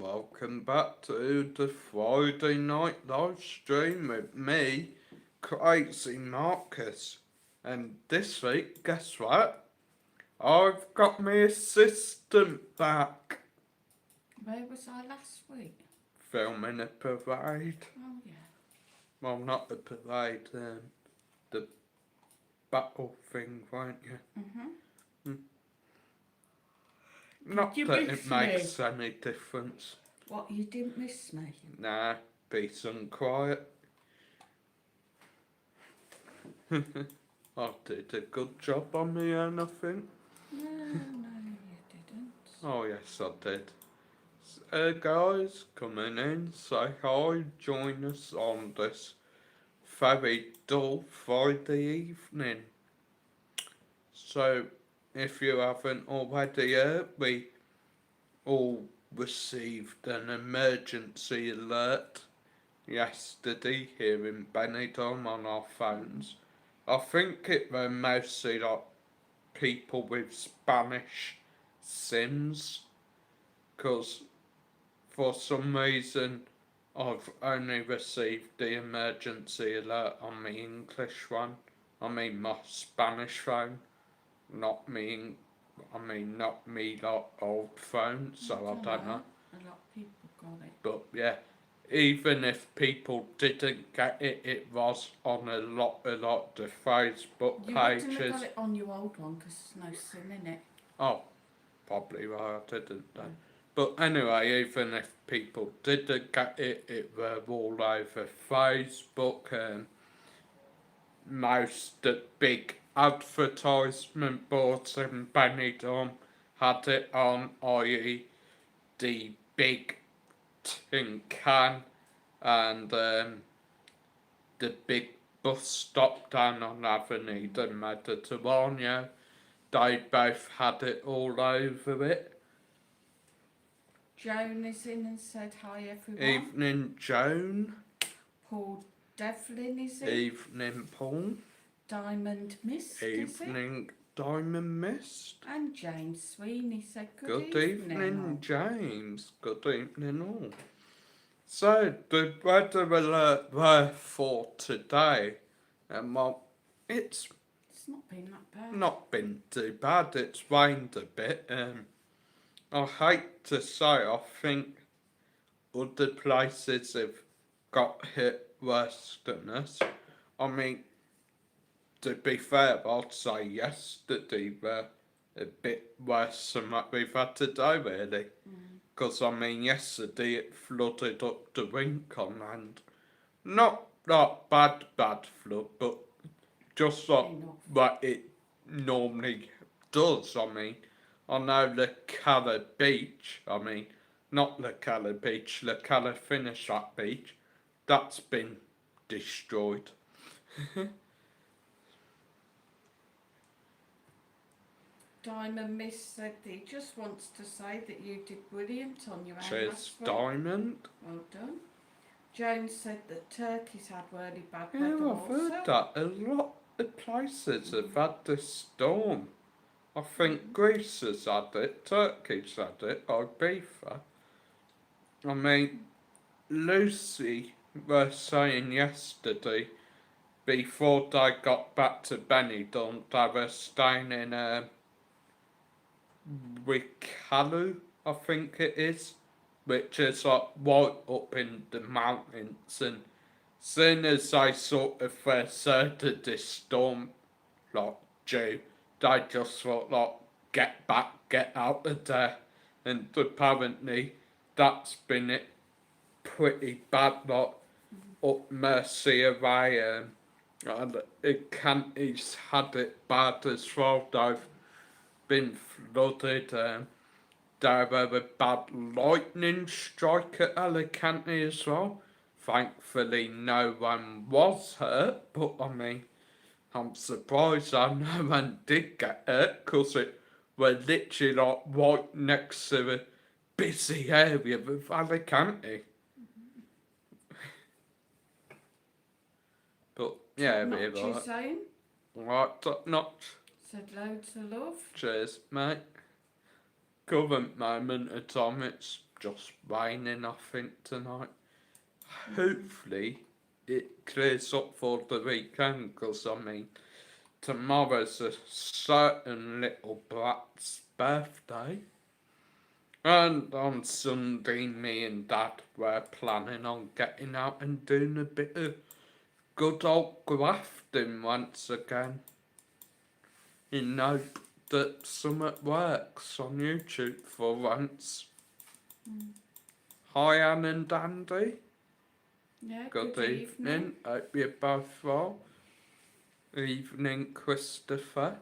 welcome back to the Friday night live stream with me, Crazy Marcus. And this week, guess what? I've got my assistant back. Where was I last week? Filming a parade. Oh, yeah. Well, not the parade, the battle thing, weren't you? Not you that miss it makes any difference. What, you didn't miss me? Nah, peace and quiet. I did a good job on me own, I think. No, you didn't. Oh, yes, I did. Guys, coming in, say hi, join us on this very dull Friday evening. So, if you haven't already heard, we all received an emergency alert yesterday here in Benidorm on our phones. I think it were mostly like people with Spanish SIMs, because for some reason I've only received the emergency alert on my English one. I mean my Spanish phone, not me. Not me like old phone, so I don't know. A lot of people got it. But yeah, even if people didn't get it, it was on a lot of the Facebook You wouldn't have pages. got it on your old one because there's no SIM in it. Oh, probably why I didn't then. But anyway, even if people didn't get it, it were all over Facebook. Most the big advertisement boards in Benidorm had it on, i.e. the big tin can and the big bus stop down on Avenue de Mediterraneo. They both had it all over it. Joan is in and said hi everyone. Evening, Joan. Paul Devlin is in. Evening, Paul. Diamond Mist Evening, Diamond Mist. And James Sweeney said Good evening all. James. Good evening all. So, the weather alert were for today, and well, it's not been that bad. Not been too bad. It's rained a bit. I hate to say, I think other places have got hit worse than us. I mean, to be fair, I'd say yesterday were a bit worse than what we've had today, really. Because, I mean, yesterday it flooded up the Rincon, and not that bad flood, but just like what it normally does. I mean, I know the Cala Beach, not the Cala Beach, the Cala Finishat Beach, that's been destroyed. Diamond Miss said that he just wants to say that you did brilliant on your own. Cheers, Diamond. Well done. Jones said that Turkey's had really bad weather. Yeah, I've heard that. A lot of places have had this storm. I think Greece has had it, Turkey's had it, Ibiza. I mean, Lucy was saying yesterday, before they got back to Benidorm, they were staying in Wikalu, I think it is, which is like right up in the mountains, and soon as they sort of first heard this storm like due, they just thought like, get back, get out of there, and apparently that's been it pretty bad, like up Mercia way, and Alicante's had it bad as well. They've been flooded. There were a bad lightning strike at Alicante as well. Thankfully, no one was hurt, but I mean, I'm surprised that no one did get hurt, because it were literally like right next to a busy area of Alicante. But yeah, Top notch, you saying? Right, top notch. Said loads of love. Cheers, mate. Current moment of time, it's just raining, I think, tonight. Hopefully, it clears up for the weekend, because, I mean, tomorrow's a certain little brat's birthday. And on Sunday, me and Dad were planning on getting out and doing a bit of good old grafting once again. In hope that something works on YouTube for once. Hi, Anne and Andy. Yeah, Good good evening. Hope you're both well. Evening, Christopher.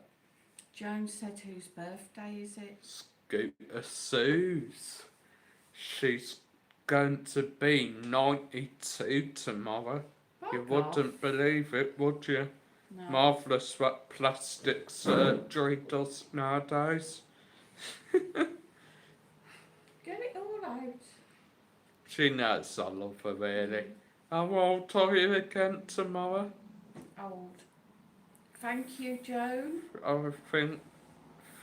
Joan said whose birthday is it? Scooter Sue's. She's going to be 92 tomorrow. You Fuck wouldn't off. believe it, would you? No. Marvellous what plastic surgery does nowadays. Get it all out. She knows I love her, really. How old are you again tomorrow? Old. Thank you, Joan. I think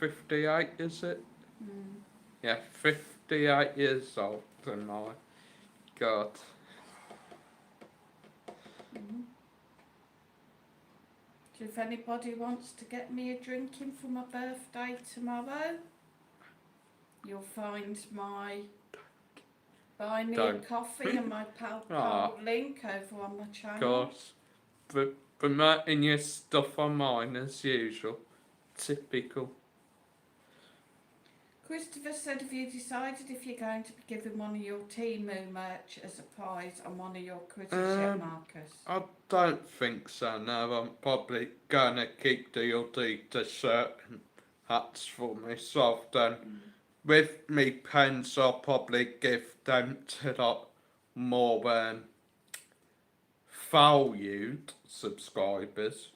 58, is it? Mm. Yeah, 58 years old tomorrow. God. Mm. So if anybody wants to get me a drinking for my birthday tomorrow, you'll find my buy me a Don't. coffee and my PayPal link over on my channel. Gosh. Promoting your stuff on mine as usual. Typical. Christopher said, have you decided if you're going to be giving one of your Timu merch as a prize on one of your quizzes yet, Marcus? I don't think so, no. I'm probably going to keep the Adidas shirt and hats for myself then. With me pens, I'll probably give them to like more valued subscribers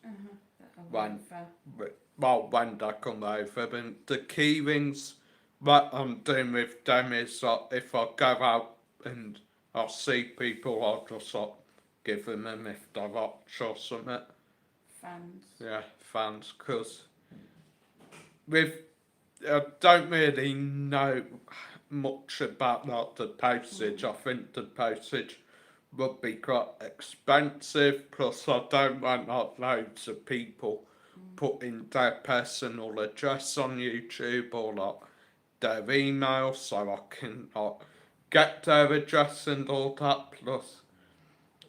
when they come over. And the key rings, what I'm doing with them is like if I go out and I see people, I'll just like give them if they're watch or something. Fans. Yeah, fans, because with I don't really know much about like the postage. I think the postage would be quite expensive. Plus, I don't want like loads of people putting their personal address on YouTube or like their email, so I can like get their address and all that. Plus,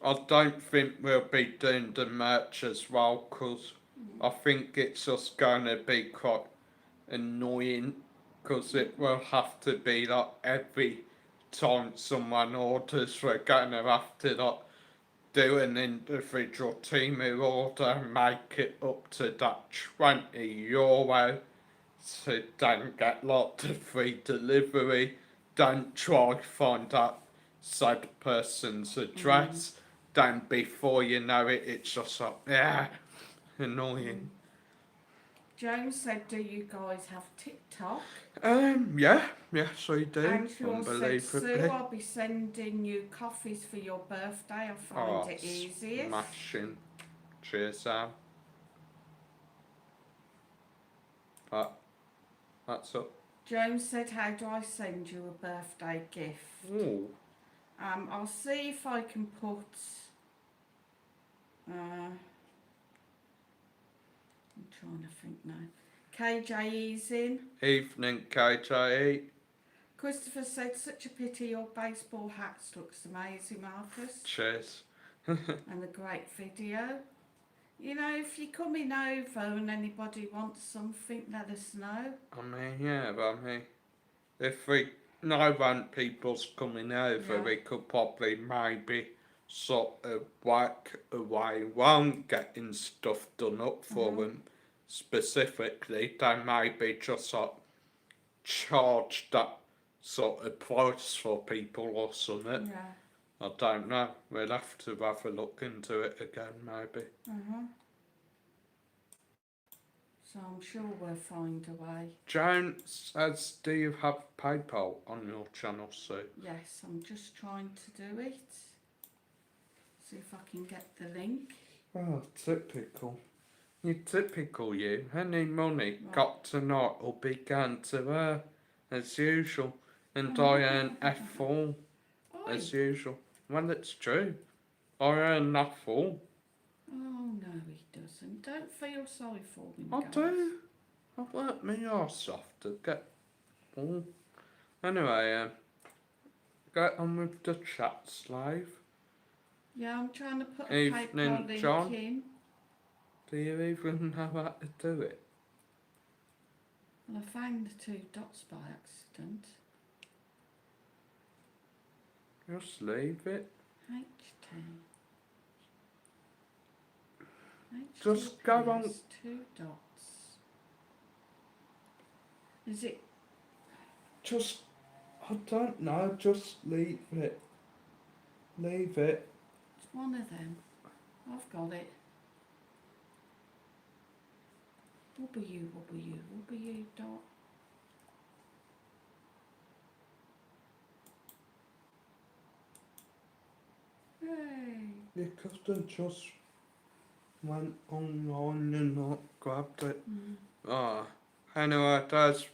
I don't think we'll be doing the merch as well, because I think it's just going to be quite annoying, because it will have to be like every time someone orders, we're going to have to like do an individual team order and make it up to that €20 to then get like the free delivery. Don't try find that said person's address. Then before you know it, it's just like, yeah, annoying. Joan said, do you guys have TikTok? Yeah, yes I do. Angela said, Sue, Unbelievably. I'll be sending you coffees for your birthday. I find it easiest. Smashing. Cheers, Sam. That's up. Joan said, how do I send you a birthday gift? Ooh. I'll see if I can put I'm trying to think now. KJE's in. Evening, KJE. Christopher said, such a pity your baseball hats looks amazing, Marcus. Cheers. And a great video. You know, if you're coming over and anybody wants something, let us know. I mean, yeah, but I mean, if we know when people's coming over, we could probably maybe sort of work away while getting stuff done up for them. Specifically, they maybe just like charge that sort of price for people or something. Yeah. I don't know. We'll have to have a look into it again, maybe. So I'm sure we'll find a way. Joan says, do you have PayPal on your channel, Sue? Yes, I'm just trying to do it. See if I can get the link. Oh, typical. You typical you. Any money got tonight will be gone to her, as usual. and I earn F4 Oi. as usual. Well, it's true. I earn F4. Oh no, he doesn't. Don't feel sorry for him, I guys. do. I've worked my arse off to get all. Anyway, get on with the chat, slave. Yeah, I'm trying to put a Evening, PayPal link John. in. Do you even know how to do it? Well, I found the 2 dots by accident. Just leave it. HT. Just go on. 2 dots. Is it? Just, I don't know, just leave it. Leave it. It's one of them. I've got it. W dot. Hey. You could have just went online and not grabbed it. Ah, anyway, there's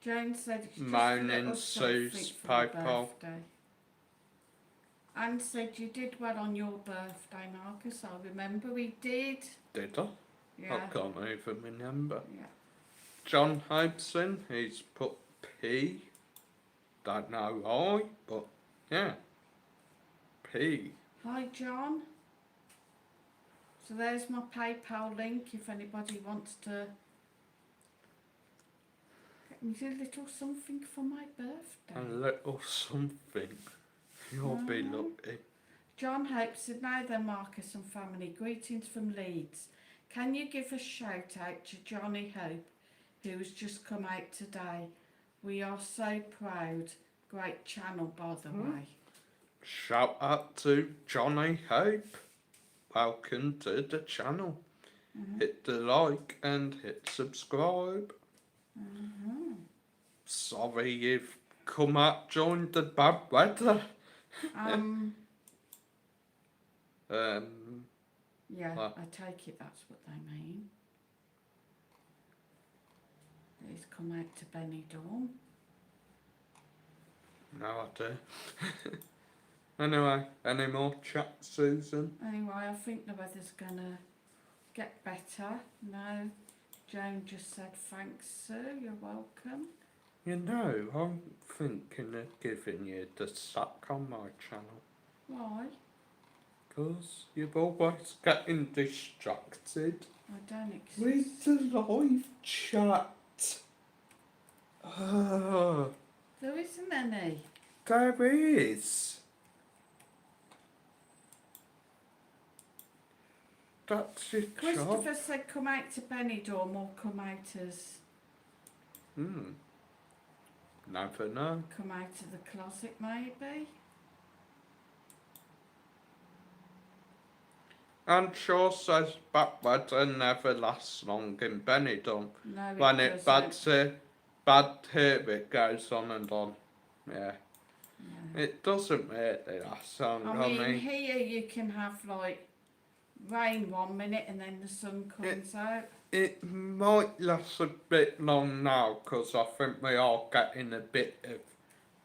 Jane said it's just a Moaning little something Sue's for my PayPal. birthday. Anne said you did well on your birthday, Marcus. I remember we did. Did I? Yeah. I can't even remember. Yeah. John Hobson, he's put P. Don't know why, but yeah. P. Hi, John. So there's my PayPal link if anybody wants to get me a little something for my birthday. A little something. You'll be lucky. John Hope said, now then, Marcus and family, greetings from Leeds. Can you give a shout out to Johnny Hope, who has just come out today? We are so proud. Great channel, by the way. Shout out to Johnny Hope. Welcome to the channel. Hit the like and hit subscribe. Sorry you've come out during the bad weather. Yeah, I take it that's what they mean. He's come out to Benidorm. No, I do. Anyway, any more chat, Susan? Anyway, I think the weather's gonna get better. No, Joan just said thanks, sir. You're welcome. You know, I'm thinking of giving you the sack on my channel. Why? Because you're always getting distracted. I don't exist. With the live chat. There isn't any. There is. That's your job. Christopher said come out to Benidorm or come out as... Never know. Come out of the closet, maybe. And sure says bad weather never lasts long in Benidorm. No, it When it's bad here, it goes on and on. Yeah. It doesn't really last long. I mean, here you can have like rain 1 minute and then the sun comes out. It might last a bit long now because I think we are getting a bit of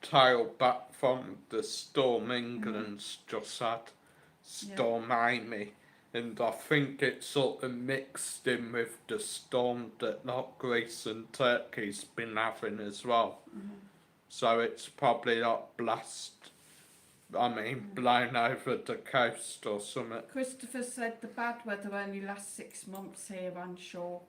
tail back from the storm England's just had, Storm Amy, and I think it's sort of mixed in with the storm that like Greece and Turkey's been having as well. So it's probably like blown over the coast or something. Christopher said the bad weather only lasts 6 months here, I'm sure.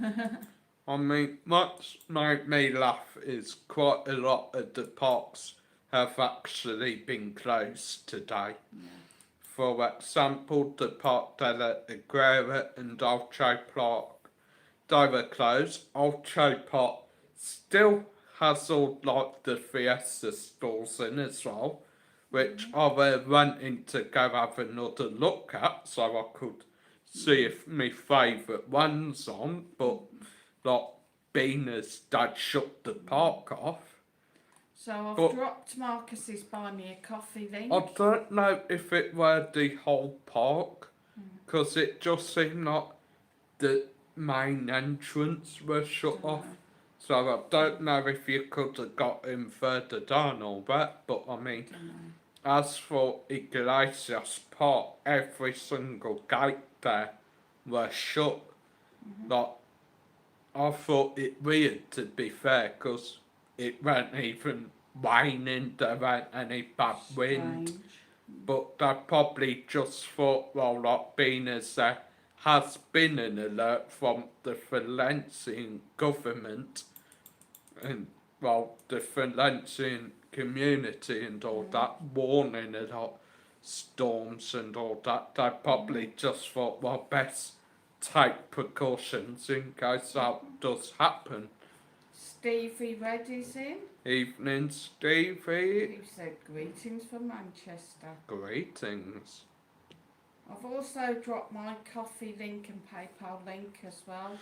I mean, what's made me laugh is quite a lot of the parks have actually been closed today. For example, the Park della Agrera and Olcho Park, they were closed. Olcho Park still has all like the Fiesta stalls in as well, which I was wanting to go have another look at so I could see if my favourite one's on, but like Beaners, they'd shut the park off. So I've dropped Marcus's buy me a coffee link. I don't know if it were the whole park, because it just seemed like the main entrance was shut off. So I don't know if you could have got him further down or that, but I mean, Dunno. as for Iglesias Park, every single gate there was shut. Like, I thought it weird to be fair, 'cause it weren't even raining, there weren't any bad wind. Strange. But they probably just thought, well, like, being as there has been an alert from the Valencian government and, well, the Valencian community and all that, warning about storms and all that, they probably just thought, well, best take precautions in case that does happen. Stevie Reddy's in. Evening, Stevie. He said greetings from Manchester. Greetings. I've also dropped my coffee link and PayPal link as well.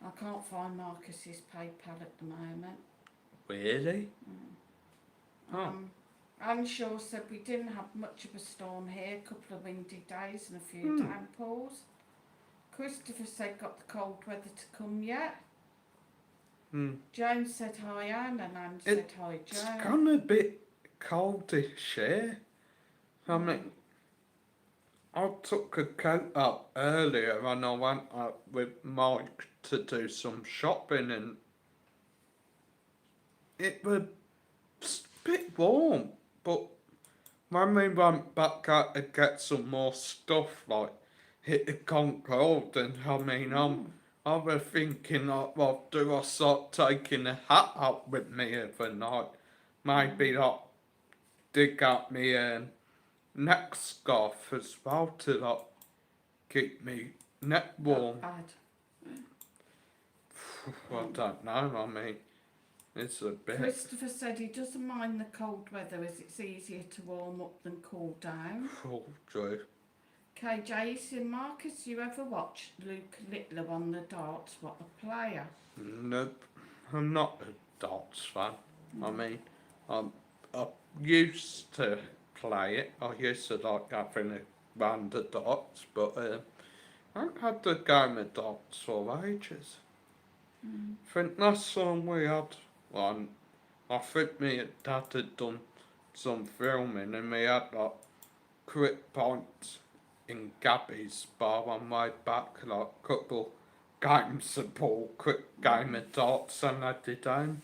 I can't find Marcus's PayPal at the moment. Really? Oh. Anshaw said we didn't have much of a storm here, a couple of windy days and a few downpours. Christopher said got the cold weather to come yet. Joan said hi Anne and Anne said hi It's Joan. gone a bit coldish here. I mean, I took a coat up earlier and I went out with Mike to do some shopping and it was a bit warm, but when we went back out to get some more stuff, like, it had gone cold and I mean, I was thinking, like, well, do I start taking a hat out with me every night? Maybe, like, dig out me neck scarf as well to, like, keep me neck warm. Not bad. I don't know, I mean, it's a bit... Christopher said he doesn't mind the cold weather as it's easier to warm up than cool down. Oh, true. KJ said, Marcus, you ever watched Luke Littler on the darts? What a player. Nope, I'm not a darts fan. I mean, I used to play it. I used to like having a round of darts, but I haven't had the game of darts for ages. I think last time we had one, I think me and Dad had done some filming and we had like quick points in Gabby's bar on my back, like a couple games of ball, quick game of darts and I did home.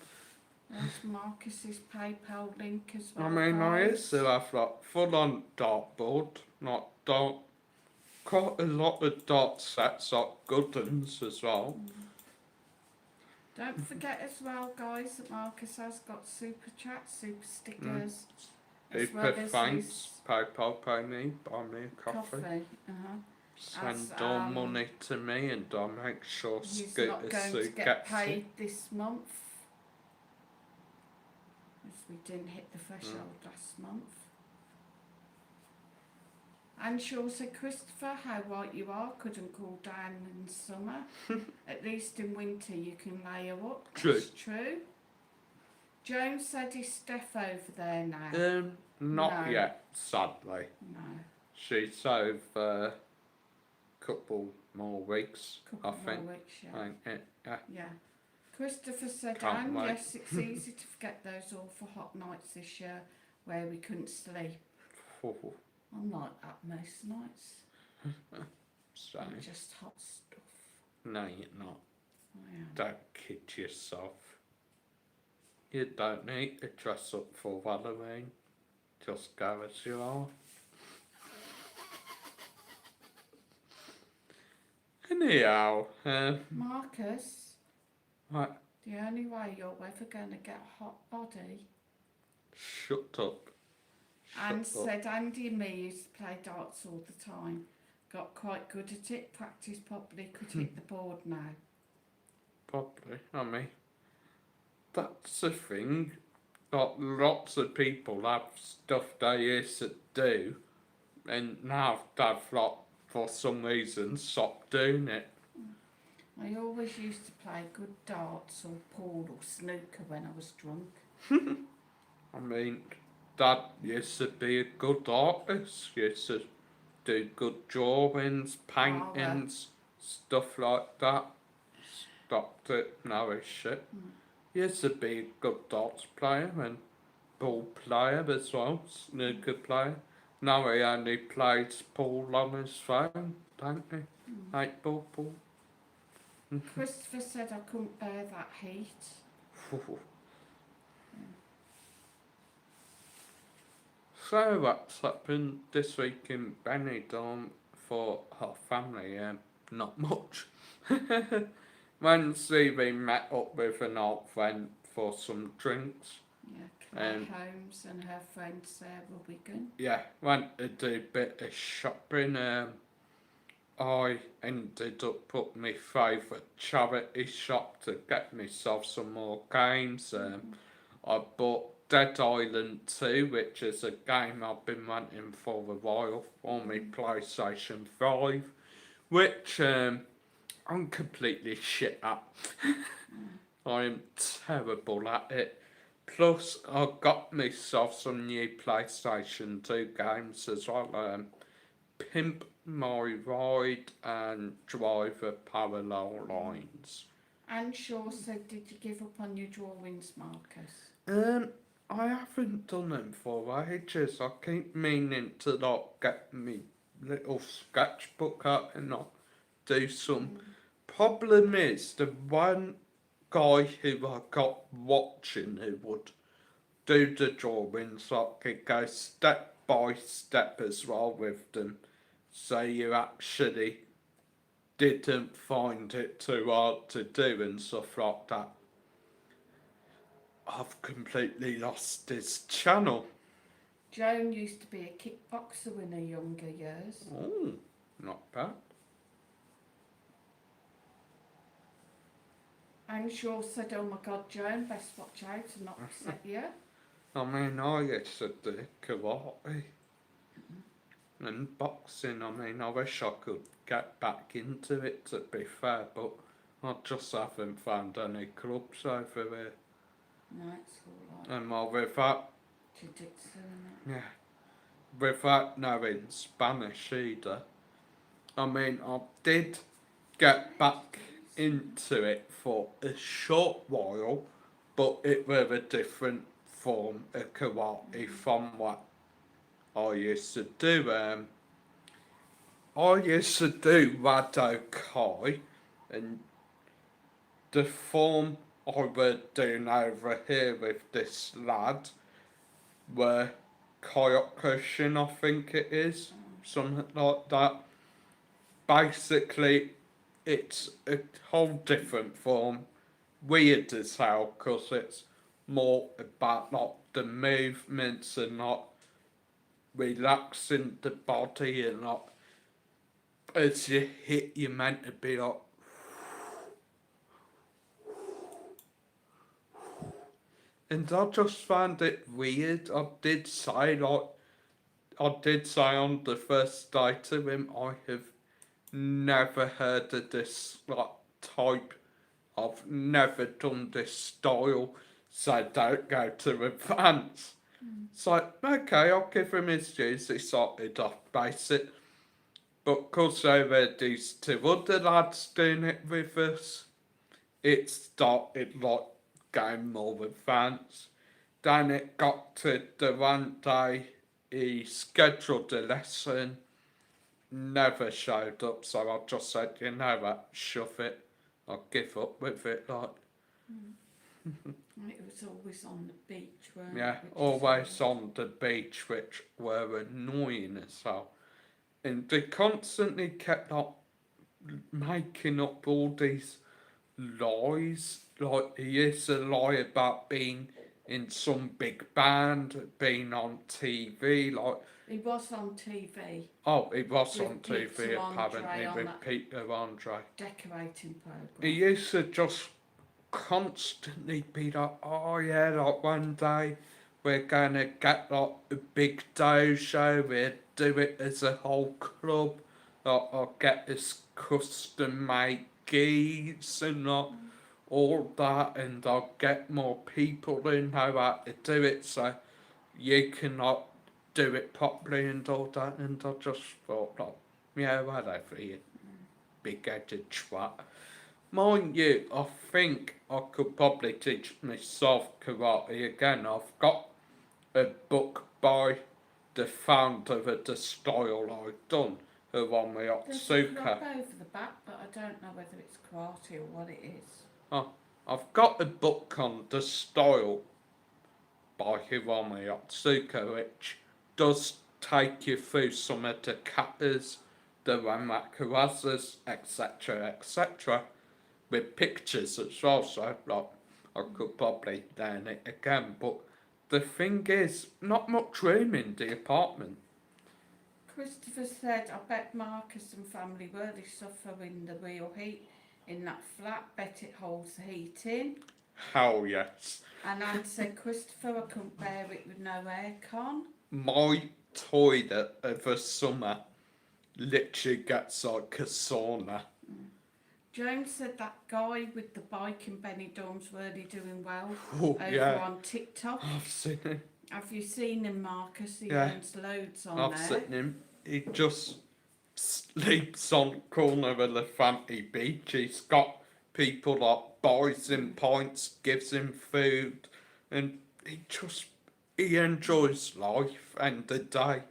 There's Marcus's PayPal link as well. I mean, I guys. used to have like full on dartboard, like dart, quite a lot of dart sets, like good ones as well. Don't forget as well, guys, that Marcus has got super chats, super stickers, as Super well as thanks, his PayPal pay me, buy me a coffee. Send As, all money to me and I'll make sure He's Scooter not going Sue to get gets paid it. this month, as we didn't hit the threshold last month. And she also, Christopher, how right you are, couldn't cool down in summer. At least in winter you can layer up. True. That's true. Joan said, is Steph over there now? Not No. yet, sadly. No. She's over couple more weeks, Couple I think. more weeks, yeah. Ain't it? Yeah. Yeah. Christopher said, Can't Anne, wait. yes, it's easy to forget those awful hot nights this year where we couldn't sleep. Oh, I'm like that most nights. so, I'm just hot stuff. no, you're not. I am. Don't kid yourself. You don't need to dress up for Halloween. Just go as you are. Anyhow, Marcus, right, the only way you're ever going to get a hot body. shut up. Anne Shut up. said Andy and me used to play darts all the time. Got quite good at it, practiced properly, could hit the board now. Probably. I mean, that's the thing. Like, lots of people have stuff they used to do, and now they've, like, for some reason, stopped doing it. I always used to play good darts or pool or snooker when I was drunk. I mean, Dad used to be a good artist, used to do good drawings, paintings, stuff like that. stopped it. Now he's shit. He used to be a good darts player and ball player as well, snooker player. Now he only plays pool on his phone, don't he? 8 ball pool. Christopher said I couldn't bear that heat. So what's happened this week in Benidorm for our family? Not much. Wednesday we met up with an old friend for some drinks. Yeah, Claire Holmes and her friend Sarah Wigan. Yeah, went to do a bit of shopping. I ended up putting my favourite charity shop to get myself some more games. I bought Dead Island 2, which is a game I've been wanting for a while on my PlayStation 5, which I'm completely shit at. I'm terrible at it. Plus, I got myself some new PlayStation 2 games as well. Pimp My Ride and Driver Parallel Lines. Anne Shaw said, did you give up on your drawings, Marcus? I haven't done them for ages. I keep meaning to get me little sketchbook out and do some. Problem is, the one guy who I got watching who would do the drawings, he goes step by step as well with them, so you actually didn't find it too hard to do and stuff like that. I've completely lost his channel. Joan used to be a kickboxer in her younger years. Oh, not bad. Anne Shaw said, oh my God, Joan, best watch out and not upset you. I mean, I used to do karate and boxing. I mean, I wish I could get back into it, to be fair, but I just haven't found any clubs over here. No, it's all right. And well, with that, Jiu-jitsu and yeah, without knowing Spanish either, I mean, I did get back into it for a short while, but it was a different form of karate from what I used to do. I used to do Wado Kai, and the form I was doing over here with this lad were Kyokushin, I think it is, something like that. Basically, it's a whole different form, weird as hell, because it's more about the movements and relaxing the body and as you hit, you're meant to be and I just found it weird. I did say on the first day to him, I have never heard of this type. I've never done this style, so don't go to advance. So okay, I'll give him his dues. He started off basic, but because there were these 2 other lads doing it with us, it started going more advanced. Then it got to the one day he scheduled a lesson, never showed up, so I just said, you know what, shove it, I'll give up with it, it was always on the beach, weren't Yeah, it? always on the beach, which were annoying as hell. And they constantly kept making up all these lies. Like, he used to lie about being in some big band, being on TV, He was on TV. Oh, he was with on TV Peter apparently Andre on with that Peter Andre. decorating programme. He used to just constantly be like, oh yeah, one day we're gonna get a big dojo, we'll do it as a whole club, I'll get this custom made gis and all that, and I'll get more people who know how to do it so you cannot do it properly and all that, and I just thought, yeah, whatever, you big-headed twat. Mind you, I think I could probably teach myself karate again. I've got a book by the founder of the style I've done, Hiromi There's a Otsuka. clock over the back, but I don't know whether it's karate or what it is. Oh, I've got a book on the style by Hiromi Otsuka, which does take you through some of the katas, the ramakurazas, etc., etc., with pictures as well, so like, I could probably learn it again, but the thing is, not much room in the apartment. Christopher said, I bet Marcus and family really suffer in the real heat in that flat. Bet it holds the heat in. Hell yes. And Anne said, Christopher, I couldn't bear it with no aircon. My toilet over summer literally gets like a sauna. Jones said that guy with the bike in Benidorm's really doing well Oh, over yeah, on TikTok. I've seen him. Have you seen him, Marcus? He Yeah. earns loads on I've there. seen him. He just sleeps on the corner of the fancy beach. He's got people that buys him pints, gives him food, and he enjoys life and the day.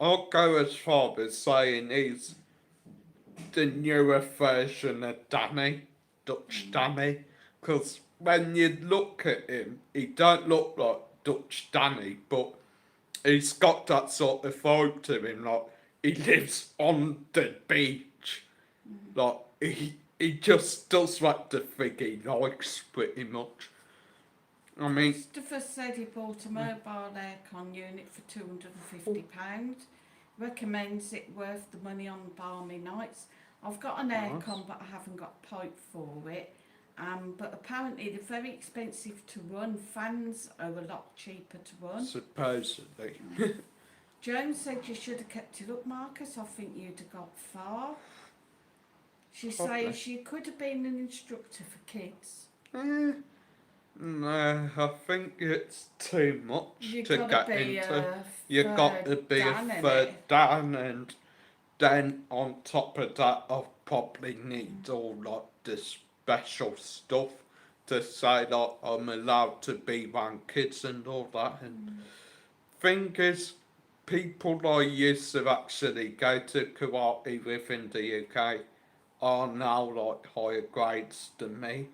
I'll go as far as saying he's the newer version of Danny, Dutch Danny, because when you look at him, he don't look like Dutch Danny, but he's got that sort of vibe to him, like he lives on the beach, like he just does what the thing he likes pretty much. I mean, Christopher said he bought a mobile aircon unit for £250. Recommends it worth the money on balmy nights. I've got an Nice. aircon, but I haven't got pipe for it. But apparently they're very expensive to run. Fans are a lot cheaper to run. supposedly. Joan said you should have kept it up, Marcus. I think you'd have got far. She Probably. says you could have been an instructor for kids. No, I think it's too much You've to got to get be into. a You've got to be Dan, a innit? third Dan, and then on top of that, I'll probably need all like the special stuff to say that I'm allowed to be around kids and all that. And thing is, people I used to actually go to karate with in the UK are now like higher grades than me.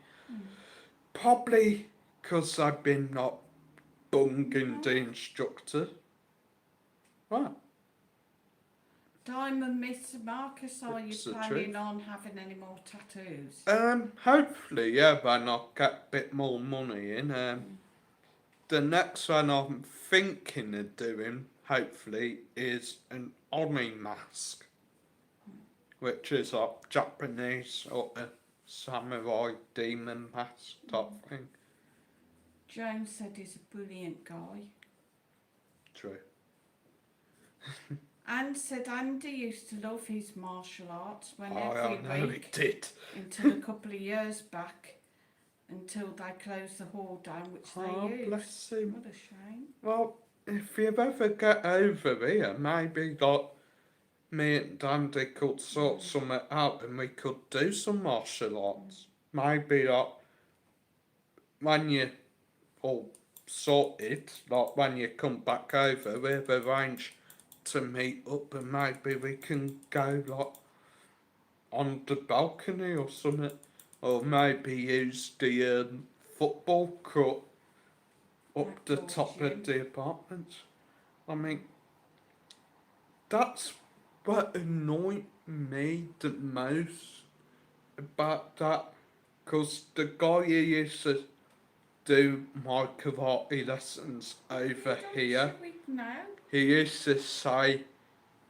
Probably because I've been not bunging the instructor. What? Diamond Miss Marcus, are you It's the planning truth. on having any more tattoos? Hopefully, yeah, when I get a bit more money in. The next one I'm thinking of doing, hopefully, is an Oni mask, which is a Japanese sort of samurai demon mask type thing. Joan said he's a brilliant guy. True. Anne said Andy used to love his martial arts when I every know week, it did. until a couple of years back, until they closed the hall down, which Oh, they used. bless him. What a shame. Well, if you ever get over here, maybe like me and Andy could sort something out and we could do some martial arts. Maybe like when you all sorted, like when you come back over, we've arranged to meet up and maybe we can go like on the balcony or something, or maybe use the football court up the Outdoor top gym. of the apartment. I mean, that's what annoyed me the most about that, because the guy who used to do my karate lessons over here, Now? he used to say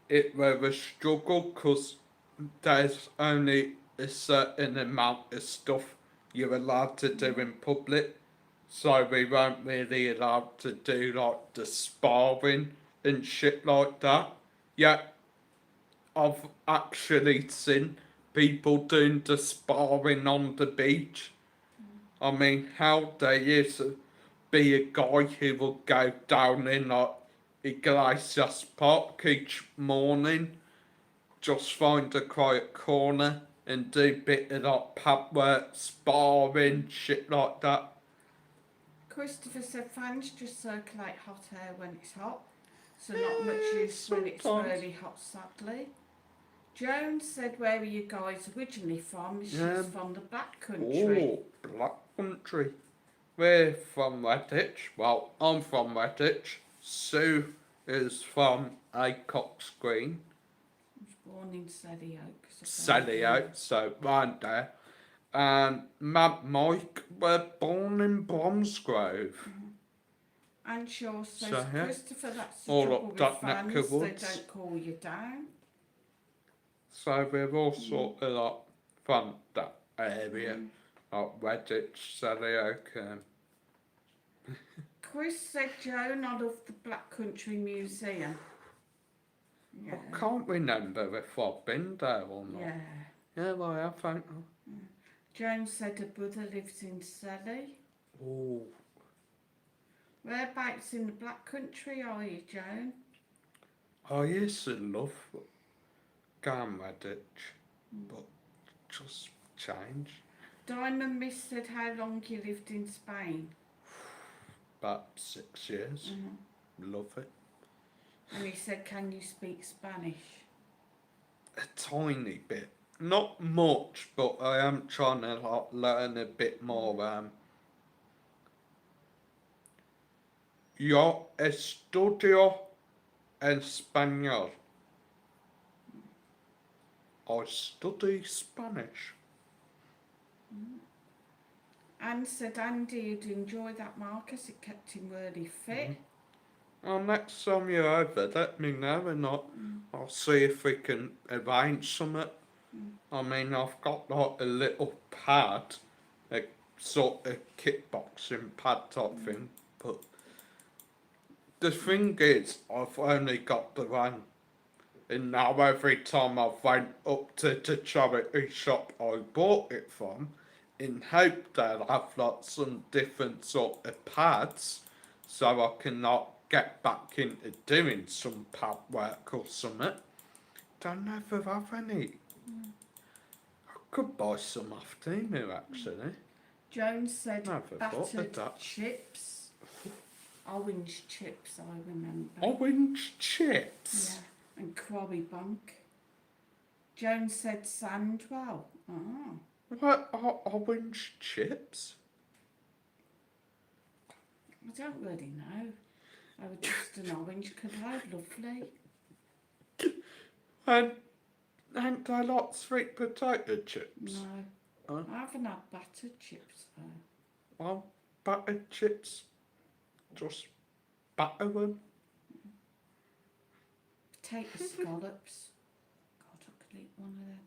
it was a struggle because there's only a certain amount of stuff you're allowed to do in public, so we weren't really allowed to do like the sparring and shit like that. Yet I've actually seen people doing the sparring on the beach. I mean, how there used to be a guy who would go down in like Iglesias Park each morning, just find a quiet corner and do bit of like pub work, sparring, shit like that. Christopher said fans just circulate hot air when it's hot, so not much use when it's Sometimes. really hot, sadly. Jones said, where are you guys originally from? She's from the Black Country. Oh, Black Country. We're from Redditch. Well, I'm from Redditch. Sue is from Acox Green. I was born in Selly Oaks. Sally out, so round there. And Matt Mike were born in Bromsgrove. And Shaw says, So, yeah. Christopher, that's the All trouble up with that neck fans, of they woods. don't call you down. So we're all sort of like from that area. Like Redditch, Sally Oak. Chris said, Joan, I love the Black Country Museum. Yeah. I can't remember if I've been there or not. Yeah. Yeah, well, I think. Joan said her brother lives in Selly. Oh, Whereabouts in the Black Country are you, Joan? I used to love going Redditch, but just changed. Diamond Miss said, how long you lived in Spain? About 6 years. Love it. And he said, can you speak Spanish? A tiny bit. Not much, but I am trying to like, learn a bit more. Yo estudio español. I study Spanish. Anne said, Andy, you'd enjoy that, Marcus. It kept him really fit. Well, next time you're over, let me know and I'll see if we can arrange something. I mean, I've got like a little pad, a sort of kickboxing pad type thing, but the thing is, I've only got the one. And now every time I went up to the charity shop I bought it from, in hope they'll have like some different sort of pads, so I can like get back into doing some pad work or something. Don't ever have any. I could buy some off Temu actually. Jones said, Never thought of battered that. chips. Orange chips, I remember. Orange chips. Yeah, and Crowley Bunk. Jones said Sandwell. Oh. What are orange chips? I don't really know. I was just an orange colour, lovely. And I like sweet potato chips. No, Huh? I haven't had battered chips though. Well, battered chips, just batter them. Potato scallops. God, I could eat one of them.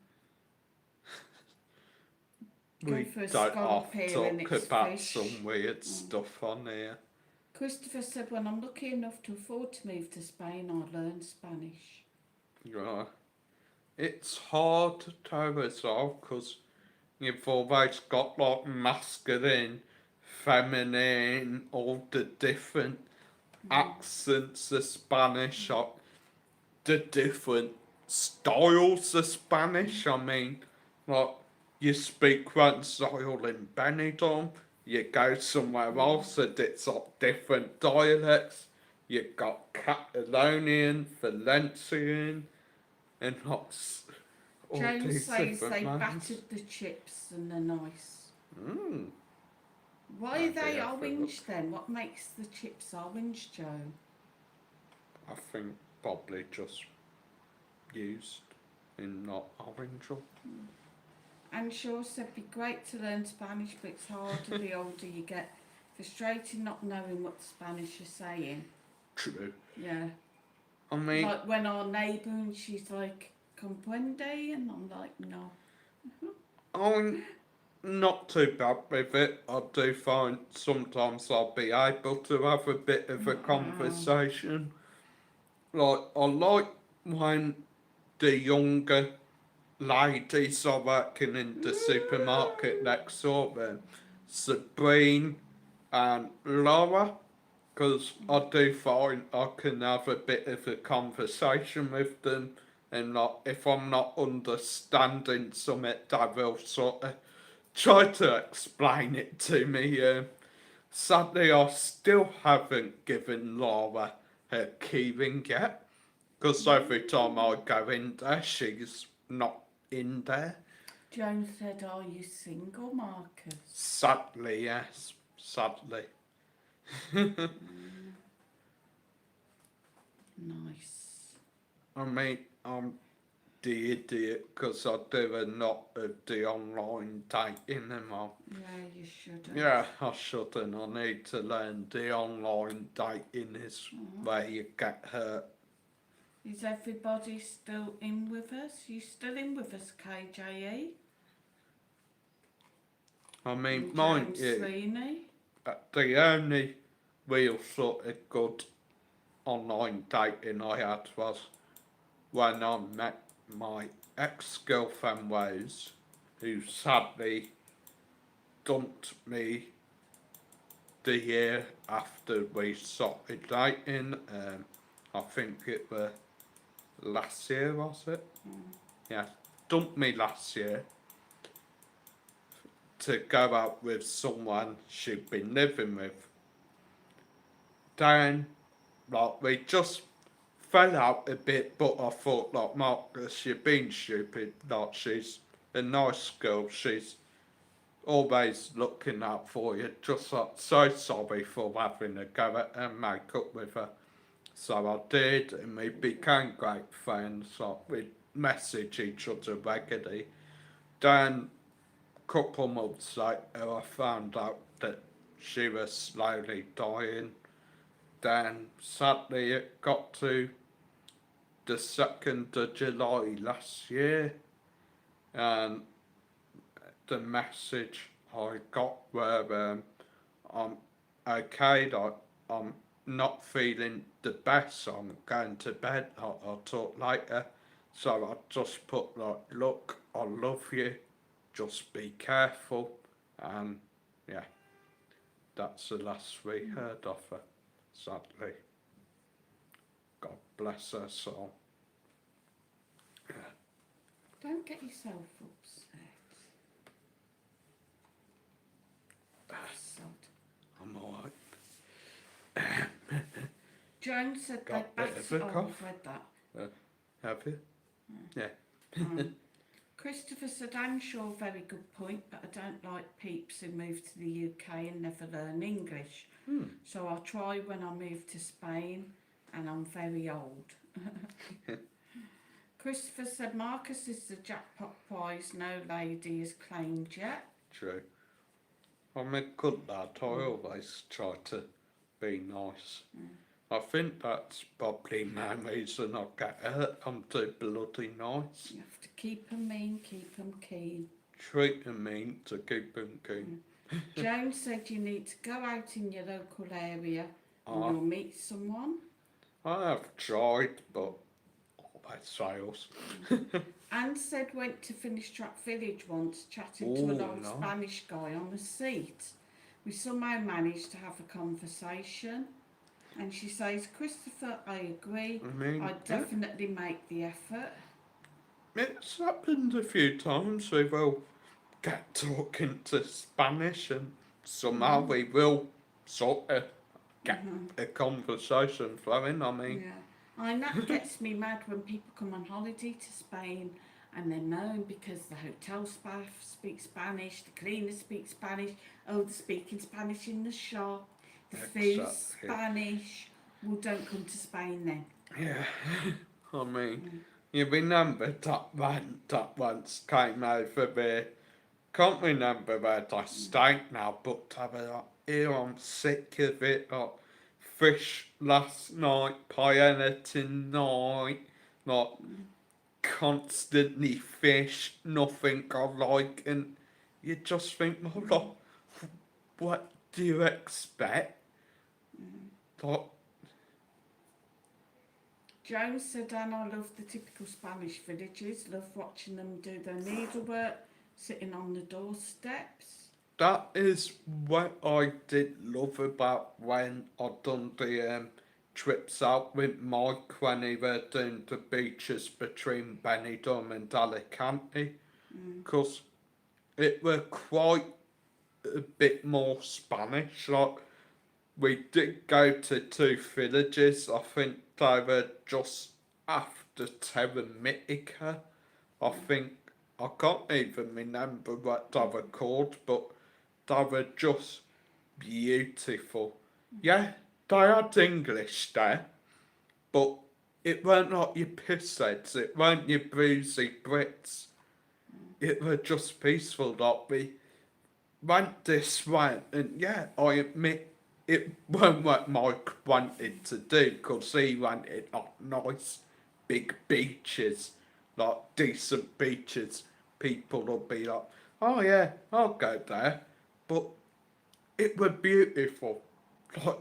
Go We for a don't scallop have to here and talk it's about fish. some weird stuff on here. Christopher said, when I'm lucky enough to afford to move to Spain, I'll learn Spanish. Yeah. It's hard to tell as well because you've always got like masculine, feminine, all the different accents of Spanish, like the different styles of Spanish. I mean, like you speak one style in Benidorm, you go somewhere else and it's like different dialects. You've got Catalonian, Valencian, and lots all Jones these says different they ones. battered the chips and they're nice. Why are Maybe they have a orange then? What makes the chips orange, Joe? I think probably just used in not orange. And Shaw said, be great to learn Spanish, but it's harder the older you get. Frustrating not knowing what the Spanish is saying. True. Yeah. I mean, Like when our neighbour and she's like, comprende? And I'm like, no. I'm not too bad with it. I do find sometimes I'll be able to have a bit of a conversation. Like, I like when the younger ladies are working in the supermarket next door, then Sabrine and Laura, because I do find I can have a bit of a conversation with them and like if I'm not understanding something, they will sort of try to explain it to me. Sadly, I still haven't given Laura her keyring yet, because every time I go in there, she's not in there. Joan said, "Are you single, Marcus?" Sadly, yes. Sadly. Nice. I mean, I'm the idiot because I do a lot of the online dating and all. Yeah, you shouldn't. Yeah, I shouldn't. I need to learn the online dating is where you get hurt. Is everybody still in with us? You still in with us, KJE? I mean, And mind James you, Sweeney? the only real sort of good online dating I had was when I met my ex-girlfriend Rose, who sadly dumped me the year after we started dating. I think it was last year, was it? Yeah, dumped me last year to go out with someone she'd been living with. Then, like, we just fell out a bit, but I thought, like, Marcus, you're being stupid. Like, she's a nice girl. She's always looking out for you. Just like, so sorry for having a go at and make up with her. So I did, and we became great friends. Like, we'd message each other regularly. Then, a couple months later, I found out that she was slowly dying. Then, sadly, it got to the 2nd of July last year, and the message I got were I'm okay, like I'm not feeling the best, so I'm going to bed, I'll talk later. So I just put like, look, I love you, just be careful, and yeah, that's the last we heard of her, sadly. God bless her soul. Don't get yourself upset. Sod. I'm alright. Joan said they Got a bit backed of a it. Oh, cough. I've read that. Have you? Yeah. Christopher said, "I'm sure, very good point, but I don't like peeps who move to the UK and never learn English. So I'll try when I move to Spain, and I'm very old." Christopher said, "Marcus is the jackpot prize no lady has claimed yet." True. I'm a good lad. I always try to be nice. I think that's probably my reason I get hurt. I'm too bloody nice. You have to keep 'em mean, keep 'em keen. Treat them mean to keep them keen. Joan said you need to go out in your local area and Ah. you'll meet someone. I have tried, but that fails. Anne said went to Finisterre Village once chatting to an Oh, old nice. Spanish guy on the seat. We somehow managed to have a conversation. And she says, "Christopher, I agree. I mean, I'd definitely make the effort." it's happened a few times. We will get talking to Spanish, and somehow we will sort of get a conversation flowing. I mean, Yeah. And that gets me mad when people come on holiday to Spain and they're known because the hotel staff speak Spanish, the cleaners speak Spanish, oh, they're speaking Spanish in the shop, the food's Exactly. Spanish. Well, don't come to Spain then. yeah. I mean, you remember that rant that once came over there? Can't remember where I stayed now, but I was like, here, I'm sick of it. Like, fish last night, paella tonight, like, constantly fish, nothing I like, and you just think, well, like, what do you expect? Like, Joan said, "And I love the typical Spanish villages, love watching them do their needlework, sitting on the doorsteps." that is what I did love about when I done the trips out with Mike when he were doing the beaches between Benidorm and Alicante, because it were quite a bit more Spanish. Like, we did go to two villages. I think they were just after Terra. I think I can't even remember what they were called, but they were just beautiful. Yeah, they had English there, but it weren't like your pissheads, it weren't your bruisey Brits. It were just peaceful. Like, we went this way, and yeah, I admit it weren't what Mike wanted to do, because he wanted like nice big beaches, like decent beaches. People would be like, oh yeah, I'll go there. But it were beautiful. Like,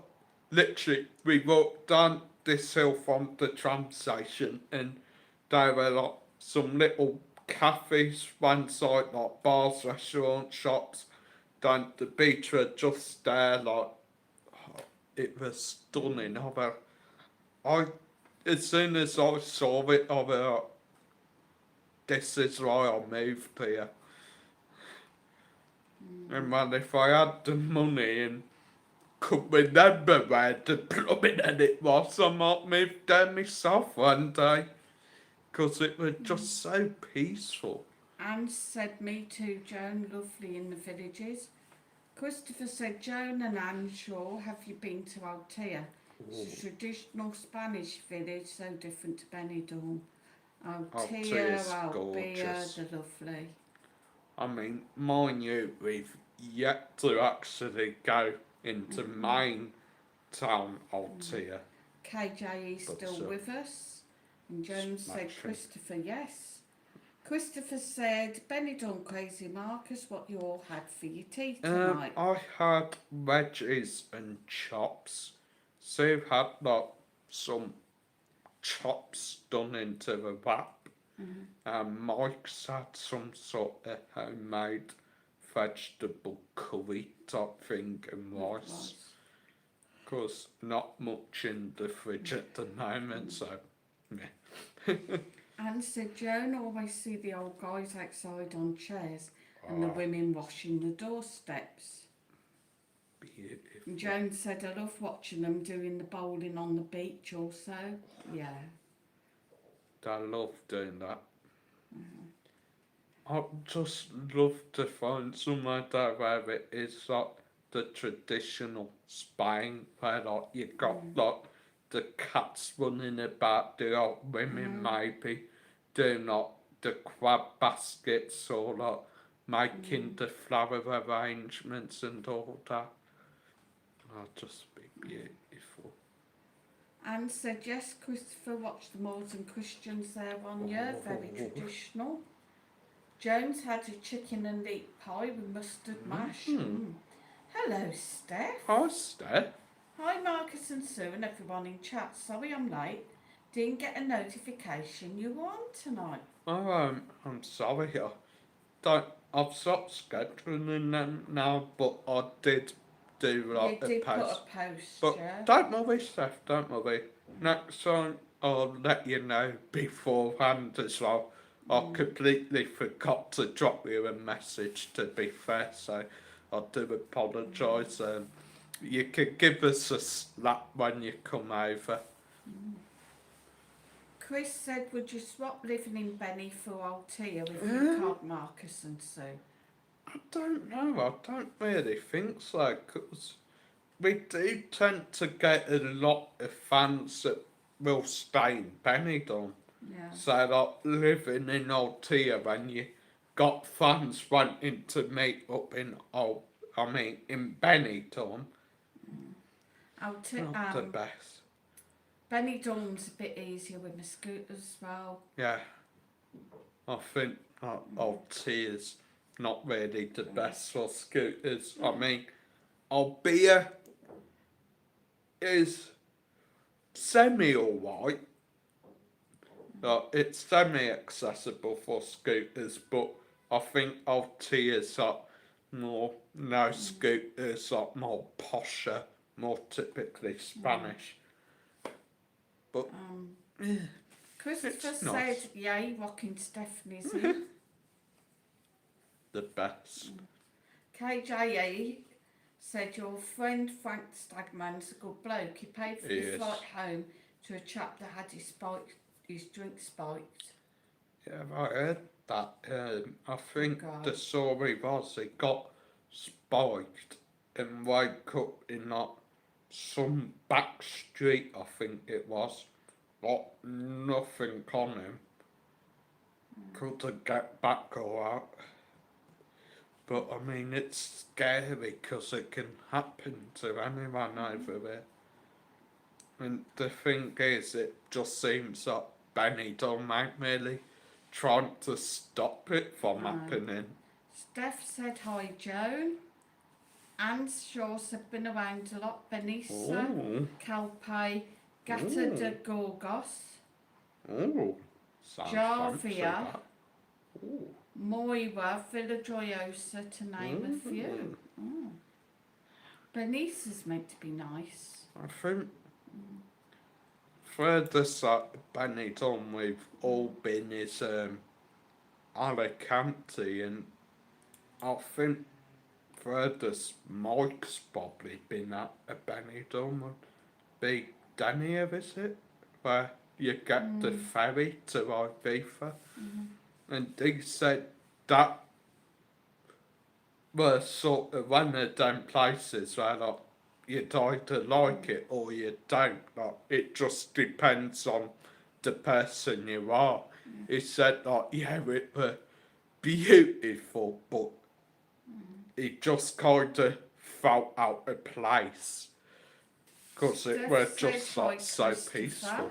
literally, we walked down this hill from the tram station, and there were like some little cafes one side, like bars, restaurants, shops. Down the beach were just there, like, it was stunning. I, as soon as I saw it, I was like, this is why I moved here. And man, if I had the money and could remember where the plumbing and it was, I might move there myself one day. Because it was just so peaceful. Anne said, me too, Joan, lovely in the villages. Christopher said, Joan and Anne Shaw, have you been to Altea? It's a traditional Spanish village, so different to Benidorm. Altea, Altea's Albia, gorgeous. they're lovely. I mean, mind you, we've yet to actually go into main town Altea. KJ is But still so- with us. And Joan said, Smashing. Christopher, yes. Christopher said, Benidorm Crazy Marcus, what you all had for your tea tonight? I had wedges and chops. Sue had like some chops done into the wrap. And Mike's had some sort of homemade vegetable curry type thing and rice. Because not much in the fridge at the moment, so yeah. Anne said, Joan always see the old guys outside on chairs and the women washing the doorsteps. Beautiful. And Joan said, I love watching them doing the bowling on the beach also. Yeah. I love doing that. I'd just love to find somewhere there where it is like the traditional Spain, where like you got like the cats running about, the old women maybe doing like the crab baskets, or like making the flower arrangements and all that. That'd just be beautiful. Anne said, yes, Christopher watched the Moors and Christians there one year, very traditional. Jones had a chicken and leek pie with mustard mash. Hello, Steph. Hi, Steph. Hi, Marcus and Sue and everyone in chat. Sorry I'm late. Didn't get a notification you were on tonight. Oh, I'm sorry. I've stopped scheduling them now, but I did do like You a did put post. a post, But yeah? don't worry, Steph, don't worry. Next time I'll let you know beforehand as well. I completely forgot to drop you a message, to be fair, so I do apologise. You could give us a slap when you come over. Chris said, would you swap living in Benny for Altea if you can't, Marcus and Sue? I don't know, I don't really think so, because we do tend to get a lot of fans that will stay in Benidorm. Yeah. So, like, living in Altea, when you got fans wanting to meet up in in Benidorm, not the best. Benidorm's a bit easier with my scooters as well. Yeah, I think Altea's not really the best for scooters. I mean, Albia is semi-alright. It's semi-accessible for scooters, but I think Altea's no scooters are more posher, more typically Spanish. Christopher It's said, nice. yay, rocking Stephanie's in. The best. KJE said, your friend Frank Stagman's a good bloke. He paid for He the is. flight home to a chap that had his drink spiked. Yeah, I heard that. I think God. the story was he got spiked and woke up in like some back street, I think it was. Like nothing on him. Couldn't get back or out. But I mean, it's scary because it can happen to anyone over there. And the thing is, it just seems like Benidorm ain't really trying to stop it from happening. Steph said, hi, Joan. Anne Shaw said, been around a lot. Benissa, Ooh, Calpe, Gata de Gorgos, ooh, sounds fancy Jarvia, that. Ooh, Moira, Villa Joyosa, to name a few. Benissa's meant to be nice. I think furthest Benidorm we've all been is Alicante, and I think furthest Mike's probably been at a Benidorm would be Dania, is it? Where you get the ferry to Ibiza. And he said that was sort of one of them places where like, you'd either like it or you don't. Like, it just depends on the person you are. He said like, yeah, it were beautiful, but it just kind of felt out of place because it Steph were said, just hi, like so Christopher. peaceful.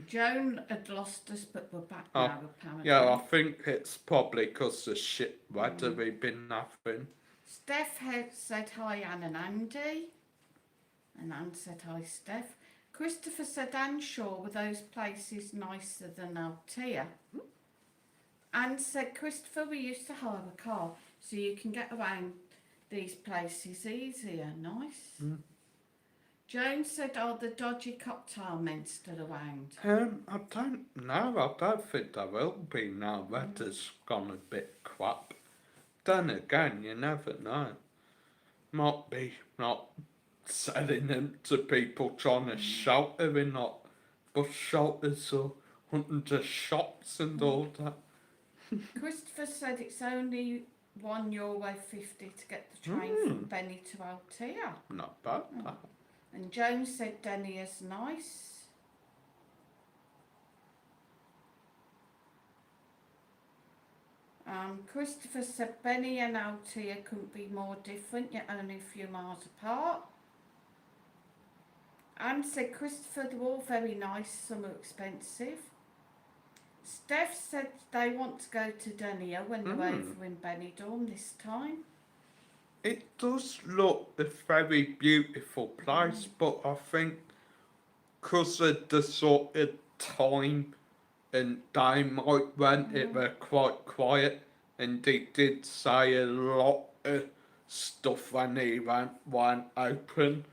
Joan had lost us, but we're back Oh, now, apparently. yeah, I think it's probably because the shit weather we've been having. Steph had said, hi, Anne and Andy. And Anne said, hi, Steph. Christopher said, Anne Shaw, were those places nicer than Altea? Anne said, Christopher, we used to hire a car so you can get around these places easier. Nice. Joan said, are the dodgy cocktail men still around? I don't know. I don't think there will be now. Weather's gone a bit crap. Then again, you never know. Might be not selling them to people trying to shelter in like bus shelters or hunting to shops and all that. Christopher said it's only €1.50 to get the train from Benny to Altea. Not bad. That. And Joan said Denny is nice. Christopher said Benny and Altea couldn't be more different, yet only a few miles apart. Anne said Christopher, they're all very nice, some are expensive. Steph said they want to go to Denia when they're over in Benidorm this time. It does look a very beautiful place, but I think because of the sort of time and day might when it were quite quiet, and they did say a lot of stuff when he went open,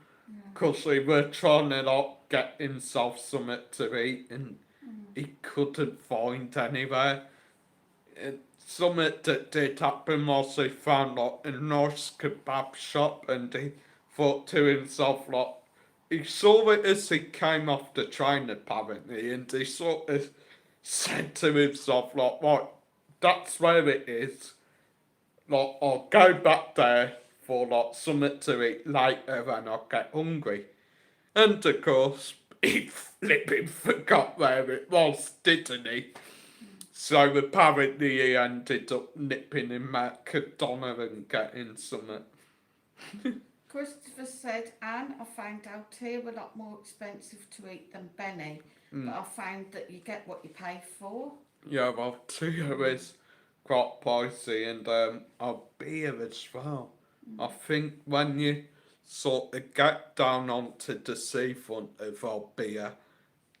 because he were trying to like get himself something to eat and he couldn't find anywhere. And something that did happen was he found like a nice kebab shop and he thought to himself like he saw it as he came off the train apparently, and he sort of said to himself like, right, that's where it is. Like I'll go back there for like something to eat later when I get hungry. And of course, he flipping forgot where it was, didn't he? So apparently he ended up nipping in Macadonna and getting something. Christopher said, Anne, I found Altea were a lot more expensive to eat than Benny, but I found that you get what you pay for. Yeah, well, Tia is quite pricey, and a beer as well. I think when you sort of get down onto the seafront of our beer,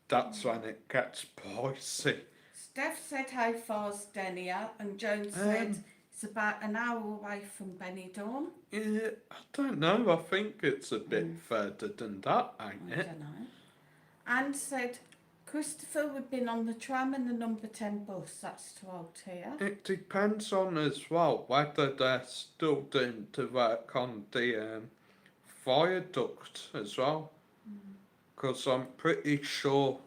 that's when it gets pricey. Steph said how far's Denia, and Joan said it's about an hour away from Benidorm. Yeah, I don't know. I think it's a bit further than that, ain't I it? don't know. Anne said Christopher, we've been on the tram and the number 10 bus, that's to Altea. It depends on as well whether they're still doing the work on the viaduct as well. Because I'm pretty sure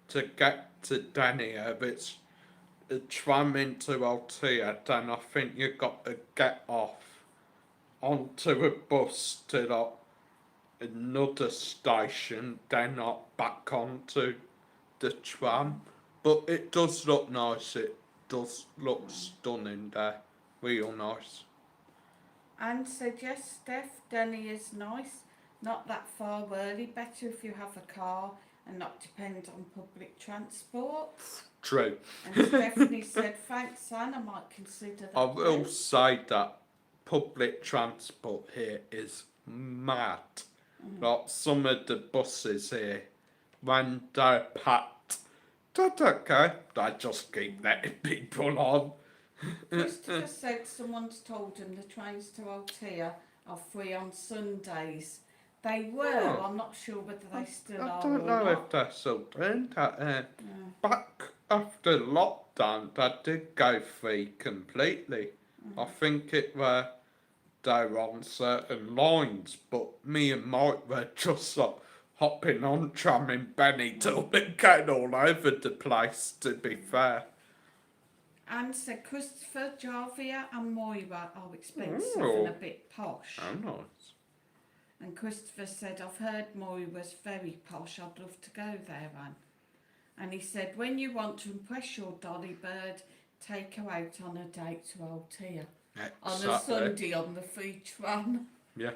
to get to Dania, if it's a tram into Altea, then I think you've got to get off onto a bus to another station, then up back onto the tram. But it does look nice, it does look stunning there, real nice. Anne said, yes, Steph, Denny is nice, not that far early, better if you have a car and not depend on public transport. True. And Stephanie said, thanks, Anne, I might consider that. I will too. say that public transport here is mad. Like some of the buses here, when they're packed, that's okay, they just keep letting people on. Christopher said someone's told him the trains to Altea are free on Sundays. They were, Oh. I'm not sure whether they still I are don't or know not. if they're still doing that. Yeah. Back after lockdown, they did go free completely. I think it were they were on certain lines, but me and Mike were just hopping on tram in Benidorm and getting all over the place, to be fair. Anne said Christopher, Jarvia and Moira are expensive Oh. and a bit posh. Oh, nice. And Christopher said, I've heard Moira's very posh, I'd love to go there, Anne. And he said, when you want to impress your dolly bird, take her out on a date to Altea. On a Exactly. Sunday on the free tram. Yeah.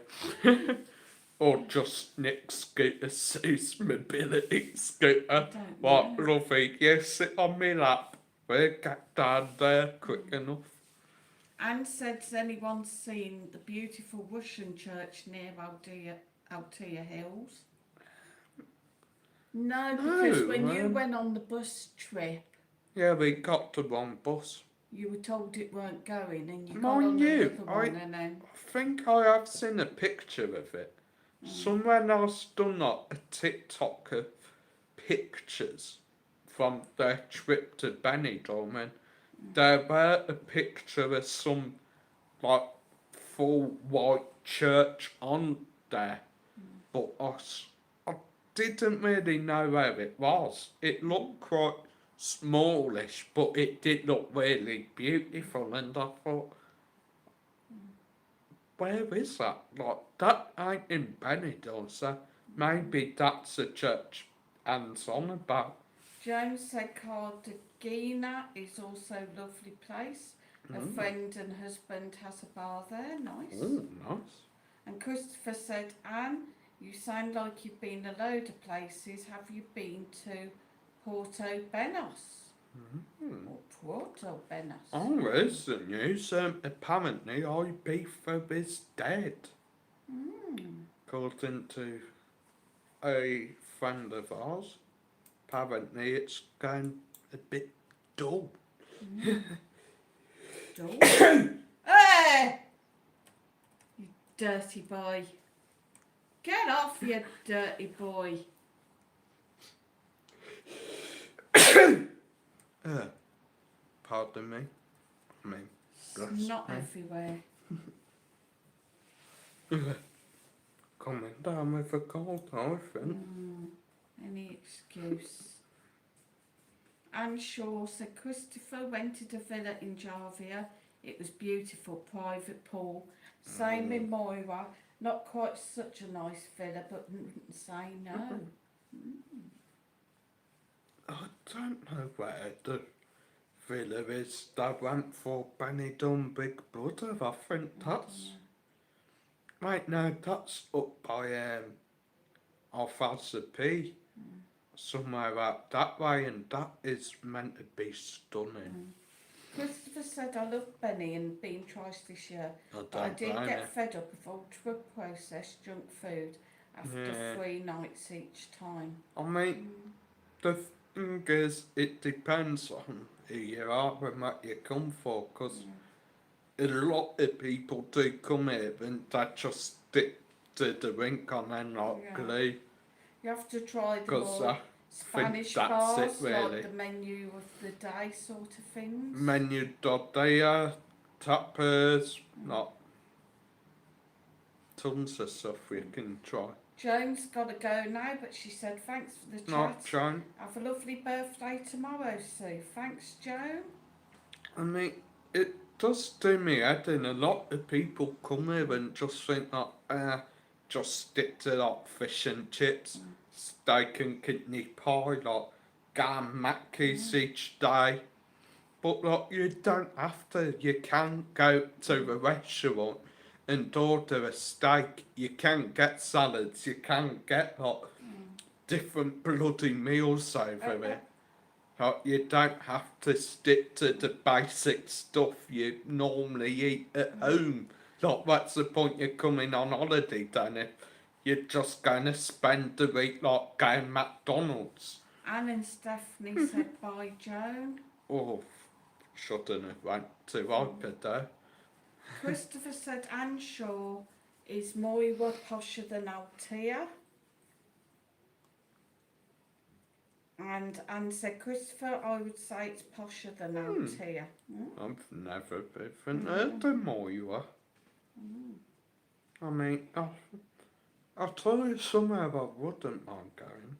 Or just Nick Scooter Sue's mobility scooter. don't What, know. lovey, you sit on me lap. We'll get down there quick enough. Anne said, has anyone seen the beautiful Russian church near Altea Hills? No, because No, when you went on the bus trip, Yeah, we got the wrong bus. you were told it weren't going and you got Mind on you, another one and then... I think I have seen a picture of it. Someone else done a TikTok of pictures from their trip to Benidorm, and there were a picture of some like full white church on there, but I didn't really know where it was. It looked quite smallish, but it did look really beautiful, and I thought, where is that? Like, that ain't in Benidorm, so maybe that's a church Anne's on about. James said Cartagena is also a lovely place. A friend and husband has a bar there, nice. Oh, nice. And Christopher said, Anne, you sound like you've been a load of places. Have you been to Porto Benos? Or Porto Benos? Oh, there's the news. Apparently, Ibiza is dead. According to a friend of ours. Apparently, it's going a bit dull. Dull. Hey! You dirty boy. Get off, you dirty boy. Pardon me. I mean, bless Not me. everywhere. Coming down with a cold, I think. Any excuse. Anne Shaw said Christopher rented a villa in Jarvia. It was beautiful, private pool. Same in Moira. Not quite such a nice villa, but wouldn't say no. I don't know where the villa is. They went for Benidorm Big Brother. I think that's... Right now, that's up by Alfalfa P. Somewhere out that way, and that is meant to be stunning. Christopher said, I love Benny and been twice this year, but I don't did blame get you. fed up of ultra processed junk food after Yeah. 3 nights each time. I mean, the thing is, it depends on who you are and what you come for, because a lot of people do come here and they just stick to the rink on then like Yeah. glue. You have to try them Because all. Spanish that's bars, it really. like the menu of the day sort of things. Menu del dia, tapas, like tons of stuff we can try. Joan's got to go now, but she said thanks for the Not chat. Joan. Have a lovely birthday tomorrow, Sue. Thanks, Joan. I mean, it does do me head in. A lot of people come here and just think that, just stick to like fish and chips, steak and kidney pie, like gam mackies each day. But like, you don't have to. You can go to a restaurant and order a steak. You can get salads. You can get like different bloody meals over here. Like, you don't have to stick to the basic stuff you normally eat at home. Like, that's the point you're coming on holiday, then, if you're just going to spend the week like going McDonald's. Anne and Stephanie said bye, Joan. Oh, shouldn't have went to Oprah though. Christopher said Anne Shaw is Moira posher than Altea. And Anne said, Christopher, I would say it's posher than Altea. I've never even heard of Moira. I mean, I'll tell you somewhere I wouldn't mind going.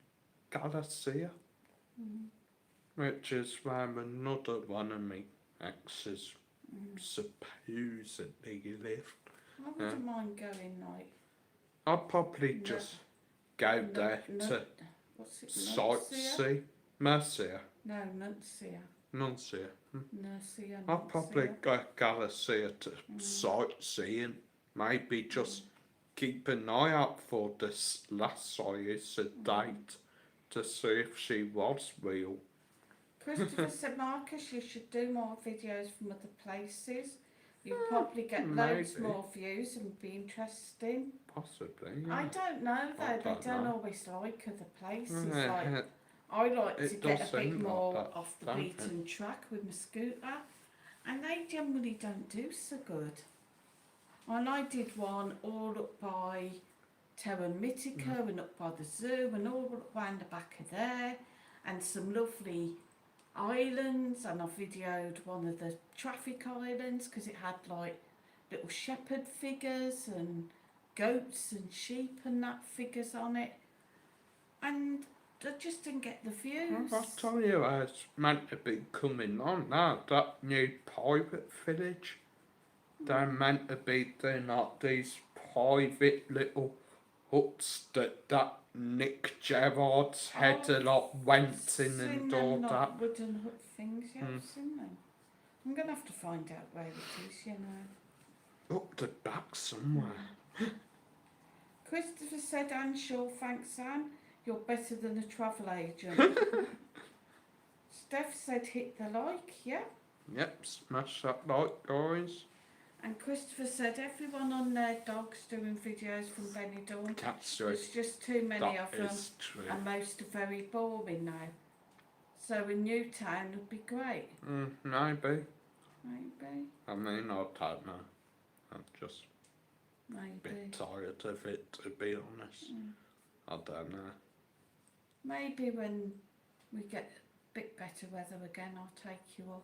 Galicia. Which is where another one of me exes supposedly lived. I wouldn't mind going, like, I'll probably No. just go there to what's it, sightsee. Mercia. No, Nuncia. Nuncia. Nuncia, I'll probably Nuncia. go Galicia to sightseeing. Maybe just keep an eye out for this last I used to date to see if she was real. Christopher said, Marcus, you should do more videos from other places. You'll probably get loads maybe. more views and be interesting. Possibly, I yeah. don't know though, I they don't don't know. always like other places. Yeah, Like, I like it to get does a bit seem like more that, off the don't beaten track with my scooter, and they generally don't do so good. And I did one all up by Terra Mythica and up by the zoo and all up round the back of there, and some lovely islands, and I videoed one of the traffic islands because it had like little shepherd figures and goats and sheep and that figures on it, and I just didn't get the views. I'll tell you, it's meant to be coming on now, that new pirate village. They're meant to be doing like these private little huts that Nick Gerard's head a lot went in and all them, that. not wooden hut things, yeah, I've seen them. I'm going to have to find out where it is, you know. Up the back somewhere. Christopher said, Anne Shaw, thanks Anne, you're better than a travel agent. Steph said, hit the like, yeah. Yep, smash that like, guys. And Christopher said, everyone on their dogs doing videos from Benidorm. That's true. There's just too many That of them, is true. and most are very boring now. So a new town would be great. Maybe. Maybe. I mean, I don't know. I'm just a Maybe. bit tired of it, to be honest. I don't know. Maybe when we get a bit better weather again, I'll take you up